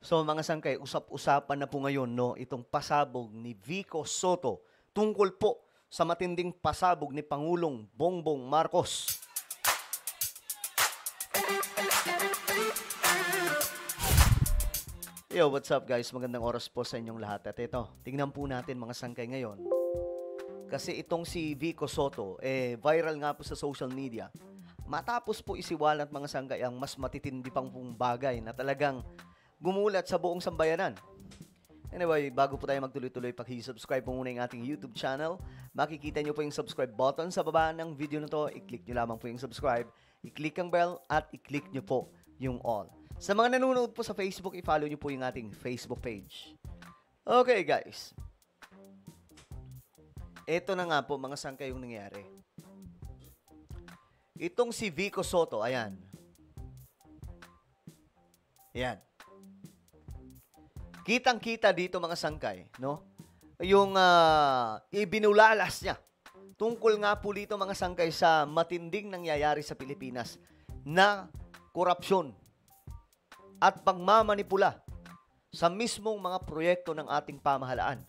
So mga sangkay, usap-usapan na po ngayon no, itong pasabog ni Vico Sotto tungkol po sa matinding pasabog ni Pangulong Bongbong Marcos. Yo, what's up guys? Magandang oras po sa inyong lahat. At ito, tingnan po natin mga sangkay ngayon. Kasi itong si Vico Sotto, viral nga po sa social media. Matapos po isiwalat mga sangkay ang mas matitindi pang pong bagay na talagang gumulat sa buong sambayanan. Anyway, bago po tayo magtuloy-tuloy, pag-subscribe po muna yung ating YouTube channel. Makikita nyo po yung subscribe button sa baba ng video na to. I-click nyo lamang po yung subscribe. I-click ang bell at i-click nyo po yung all. Sa mga nanonood po sa Facebook, i-follow nyo po yung ating Facebook page. Okay guys. Ito na nga po mga sangkay yung nangyari. Itong si Vico Sotto, ayan. Ayan. Kitang-kita dito mga sangkay, no? Yung ibinulalas niya. Tungkol nga po dito mga sangkay sa matinding nangyayari sa Pilipinas na korupsyon at pagmamanipula sa mismong mga proyekto ng ating pamahalaan.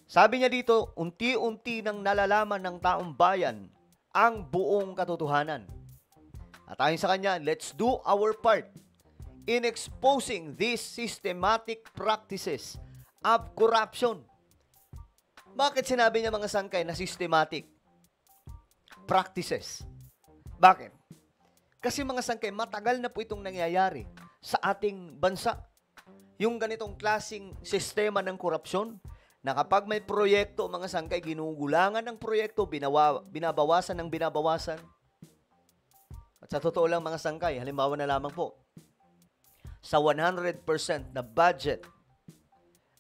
Sabi niya dito, unti-unti nang nalalaman ng taong bayan ang buong katotohanan. At ayon sa kanya, let's do our part in exposing these systematic practices of corruption. Bakit sinabi niya mga sangkay na systematic practices? Bakit? Kasi mga sangkay, matagal na po itong nangyayari sa ating bansa. Yung ganitong klaseng sistema ng korupsyon, na kapag may proyekto, mga sangkay, ginugulangan ng proyekto, binabawasan ng binabawasan. At sa totoo lang mga sangkay, halimbawa na lamang po, sa 100% na budget,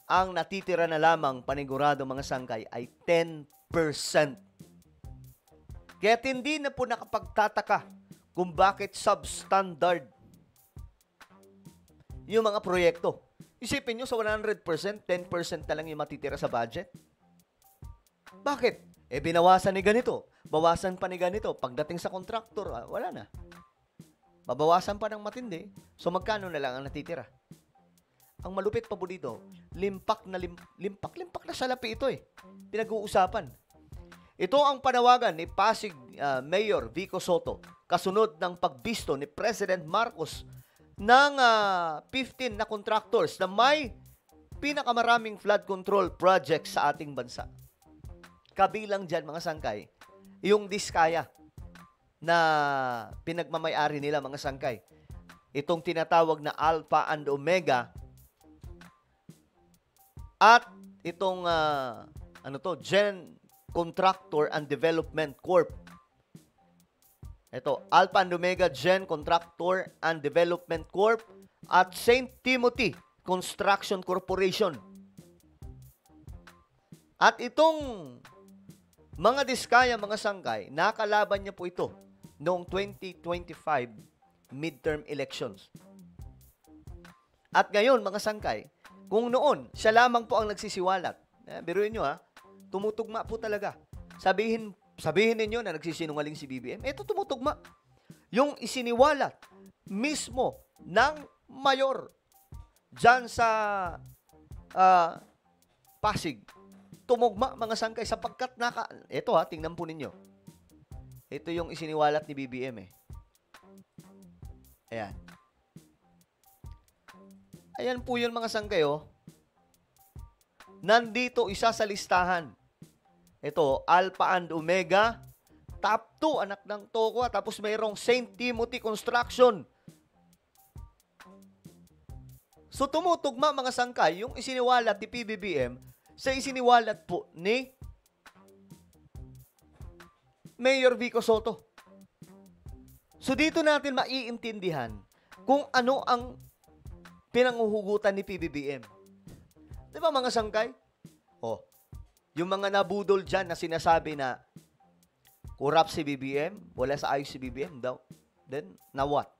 ang natitira na lamang panigurado mga sangkay ay 10%. Kaya hindi na po nakapagtataka kung bakit substandard yung mga proyekto. Isipin nyo sa 100%, 10% na lang yung matitira sa budget. Bakit? Binawasan ni ganito. Bawasan pa ni ganito. Pagdating sa kontraktor, wala na. Babawasan pa ng matindi. So magkano na lang ang natitira? Ang malupit pa po dito, limpak na salapi ito Pinag-uusapan. Ito ang panawagan ni Pasig Mayor Vico Sotto kasunod ng pagbisto ni President Marcos ng 15 na contractors na may pinakamaraming flood control projects sa ating bansa. Kabilang dyan mga sangkay, yung Diskaya na pinagmamayari nila mga sangkay. Itong tinatawag na Alpha and Omega at itong Gen Contractor and Development Corp. Ito, Alpha and Omega Gen Contractor and Development Corp at St. Timothy Construction Corporation. At itong mga Diskaya, mga sangkay, nakalaban niya po ito noong 2025 midterm elections. At ngayon, mga sangkay, kung noon, siya lamang po ang nagsisiwalat. Biruin nyo tumutugma po talaga. Sabihin ninyo na nagsisinungaling si BBM. Ito tumutugma. Yung isiniwalat mismo ng mayor dyan sa Pasig. Tumugma mga sangkay sapagkat ito tingnan po ninyo. Ito yung isiniwalat ni BBM Ayan. Ayan po yun mga sangkay Nandito isa sa listahan. Ito, Alpha and Omega, top 2, anak ng Toko, tapos mayroong St. Timothy Construction. So, tumutugma mga sangkay, yung isiniwalat ni PBBM sa isiniwalat po ni Mayor Vico Sotto. So, dito natin maiintindihan kung ano ang pinanguhugutan ni PBBM. Di ba mga sangkay? Yung mga nabudol dyan na sinasabi na corrupt si BBM, wala sa ayos si BBM daw. Then, now what?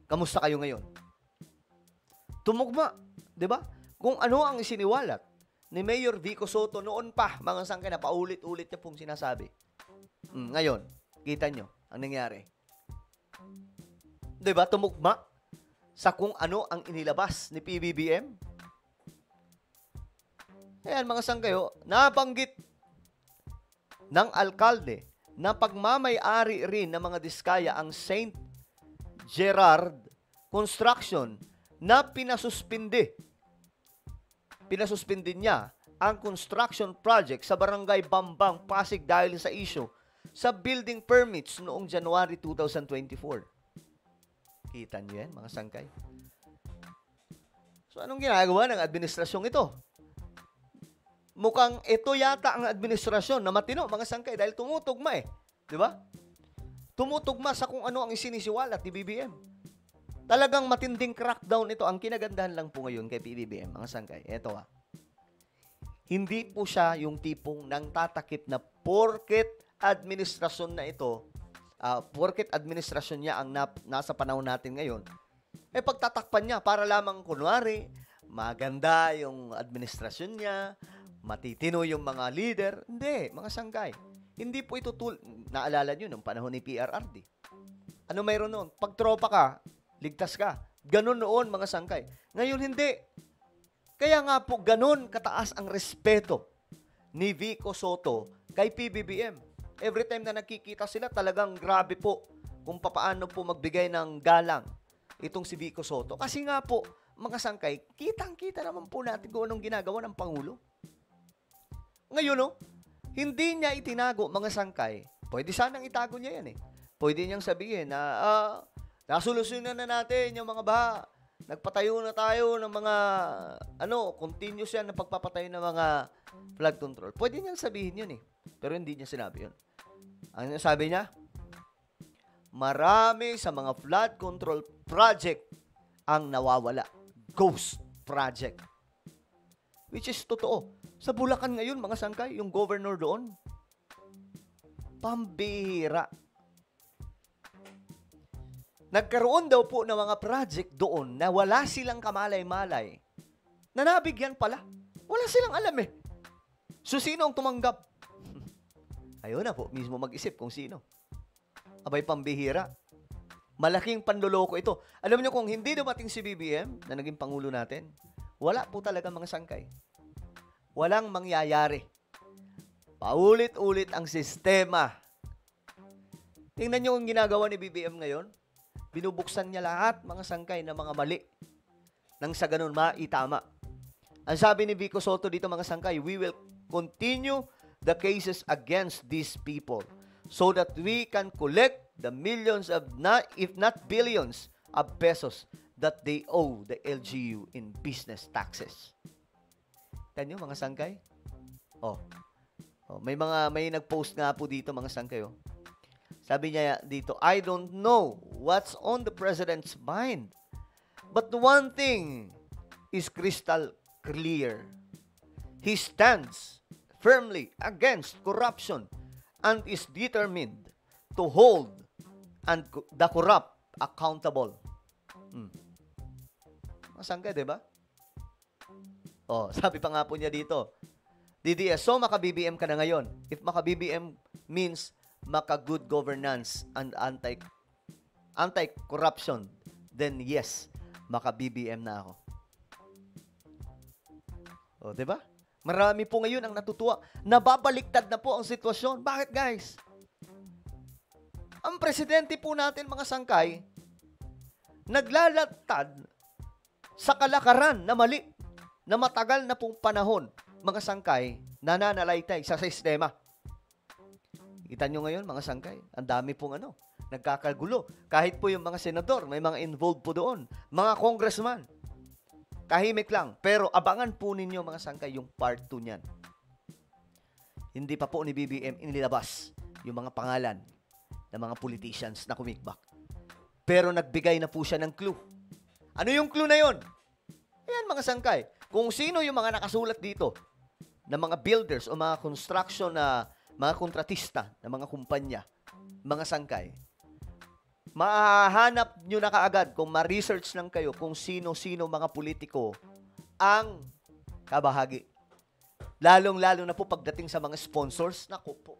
Kamusta kayo ngayon? Tumugma, di ba? Kung ano ang isiniwalat ni Mayor Vico Sotto noon pa, mga sangkay na paulit-ulit niya pong sinasabi. Ngayon, kita nyo ang nangyari. Di ba? Tumugma. sa kung ano ang inilabas ni PBBM. Ayan mga sangkayo, nabanggit ng alkalde na pagmamay-ari rin ng mga diskaya ang St. Gerard Construction na pinasuspindi niya ang construction project sa Barangay Bambang, Pasig dahil sa issue sa building permits noong January 2024. Kita niyo yan, mga sangkay. So, anong ginagawa ng administrasyong ito? Mukhang ito yata ang administrasyon na matino, mga sangkay, dahil tumutugma Di ba? Tumutugma sa kung ano ang isinisiwalat ni BBM. Talagang matinding crackdown ito. Ang kinagandahan lang po ngayon kay PBBM, mga sangkay. Ito hindi po siya yung tipong nang tatakip na porket administrasyon na ito, porket administrasyon niya ang nasa panahon natin ngayon, pagtatakpan niya para lamang kunwari, maganda yung administrasyon niya, matitino yung mga leader. Hindi, mga sangkay. Hindi po ito naalala nyo nung panahon ni PRRD. Ano mayroon noon? Pag tropa ka, ligtas ka. Ganon noon, mga sangkay. Ngayon, hindi. Kaya nga po, ganon kataas ang respeto ni Vico Soto kay PBBM. Every time na nakikita sila, talagang grabe po kung paano po magbigay ng galang itong si Vico Soto. Kasi nga po, mga sangkay, kitang-kita naman po natin kung anong ginagawa ng Pangulo. Ngayon, hindi niya itinago, mga sangkay. Pwede sanang itago niya yan Pwede niyang sabihin na, nasolusyonan na natin yung mga baha. Nagpatayo na tayo ng mga, continuous yan na pagpapatayo ng mga flood control. Pwede niyang sabihin yun Pero hindi niya sinabi yun. Ang sabi niya, marami sa mga flood control project ang nawawala. Ghost project. Which is totoo. Sa Bulacan ngayon, mga sangkay, yung governor doon, pambihira. Nagkaroon daw po ng mga project doon na wala silang kamalay-malay. Na nabigyan pala. Wala silang alam So, sino ang tumanggap? Ayun na po, mismo mag-isip kung sino. Abay, pambihira. Malaking panloloko ito. Alam niyo kung hindi dumating si BBM na naging Pangulo natin, wala po talaga mga sangkay. Walang mangyayari. Paulit-ulit ang sistema. Tingnan niyo ang ginagawa ni BBM ngayon. Binubuksan niya lahat mga sangkay na mga mali. Nang sa ganun maitama. Ang sabi ni Vico Soto dito, mga sangkay, we will continue the cases against these people so that we can collect the millions of, if not billions, of pesos that they owe the LGU in business taxes. Tanyo, mga sangkay? May nag-post nga po dito, mga sangkay. Sabi niya dito, I don't know what's on the president's mind. But the one thing is crystal clear. He stands firmly against corruption and is determined to hold the corrupt accountable. Masangka, diba? Sabi pa nga po niya dito, DDS, so maka-BBM ka na ngayon. If maka-BBM means maka-good governance and anti-corruption, then yes, maka-BBM na ako. Diba? Marami po ngayon ang natutuwa. Nababaliktad na po ang sitwasyon. Bakit, guys? Ang presidente po natin, mga sangkay, naglalatad sa kalakaran na mali, na matagal na pong panahon, mga sangkay, nananalaytay sa sistema. Kita nyo ngayon, mga sangkay, ang dami pong nagkakagulo. Kahit po yung mga senador, may mga involved po doon. Mga congressman, tahimik lang. Pero abangan po ninyo, mga sangkay, yung part 2 niyan. Hindi pa po ni BBM inilabas yung mga pangalan ng mga politicians na kumikbak. Pero nagbigay na po siya ng clue. Ano yung clue na yon? Ayan, mga sangkay. Kung sino yung mga nakasulat dito na mga builders o mga construction na mga kontratista ng mga kumpanya, mga sangkay, mahahanap nyo na kaagad kung ma-research lang kayo kung sino-sino mga politiko ang kabahagi. Lalong-lalo na po pagdating sa mga sponsors, naku po,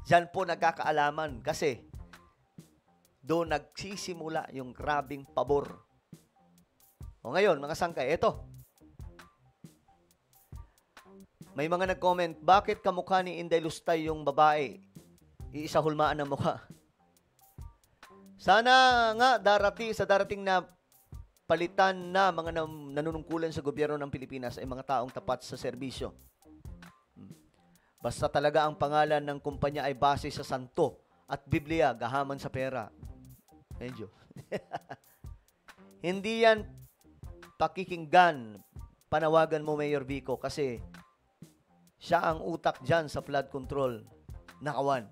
dyan po nagkakaalaman kasi doon nagsisimula yung grabing pabor O ngayon, mga sangkay, eto. May mga nag-comment, bakit kamukha ni Inday Lustay yung babae? Iisa hulmaan ng mukha. Sana nga darating na palitan na mga nanunungkulan sa gobyerno ng Pilipinas ay mga taong tapat sa serbisyo. Basta talaga ang pangalan ng kumpanya ay base sa santo at Biblia, gahaman sa pera. Medyo. Hindi yan pakikinggan. Panawagan mo, Mayor Vico, kasi siya ang utak dyan sa flood control. Nakawan.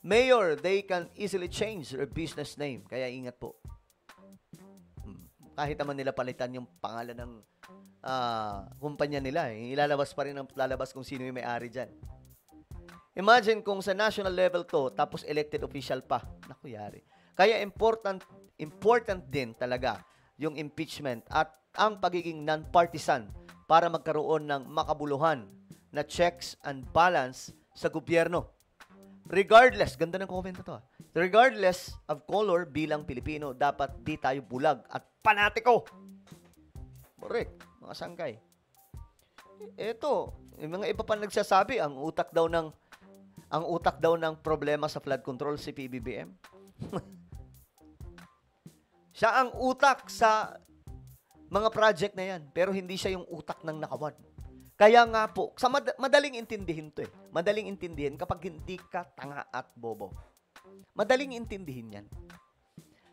Mayor, they can easily change their business name. Kaya ingat po. Kahit naman nila palitan yung pangalan ng kumpanya nila. Ilalabas pa rin ang lalabas kung sino yung may-ari dyan. Imagine kung sa national level to, tapos elected official pa. Naku, yari. Kaya important din talaga yung impeachment at ang pagiging non-partisan para magkaroon ng makabuluhan na checks and balance sa gobyerno. Regardless, ganda ng comment na to. Regardless of color bilang Pilipino, dapat di tayo bulag at panatiko. Correct, mga sangkay. Ito, yung mga iba pa nagsasabi, ang utak daw ng problema sa flood control si PBBM. Siya ang utak sa mga project na yan, pero hindi siya yung utak ng nakawan. Kaya nga po, sa madaling intindihin to eh. Madaling intindihin kapag hindi ka tanga at bobo. Madaling intindihin yan.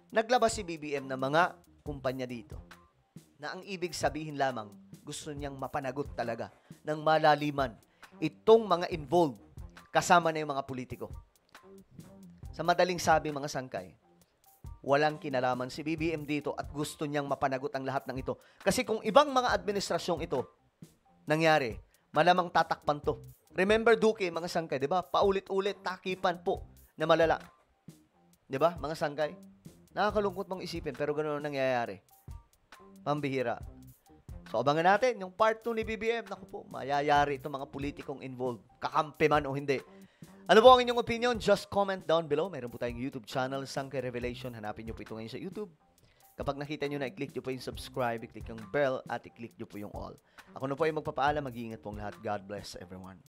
Naglabas si BBM ng mga kumpanya dito na ang ibig sabihin lamang, gusto niyang mapanagot talaga ng malaliman itong mga involved kasama na yung mga politiko. Sa madaling sabi, mga sangkay, walang kinalaman si BBM dito at gusto niyang mapanagot ang lahat ng ito. Kasi kung ibang mga administrasyong ito nangyari, malamang tatakpan to. Remember Duque, mga sangkay, di ba? Paulit-ulit, takipan po na malala. Di ba, mga sangkay? Nakakalungkot mong isipin, pero ganoon ang nangyayari. Pambihira. So, abangan natin, yung part 2 ni BBM, naku po, mayayari itong mga politikong involved. Kakampi man o hindi. Ano po ang inyong opinion? Just comment down below. Meron po tayong YouTube channel, Sangkay Revelation. Hanapin nyo po ito ngayon sa YouTube. Kapag nakita nyo na, i-click nyo po yung subscribe, i-click yung bell, at i-click nyo po yung all. Ako na po ay magpapaalam. Mag-iingat pong lahat. God bless everyone.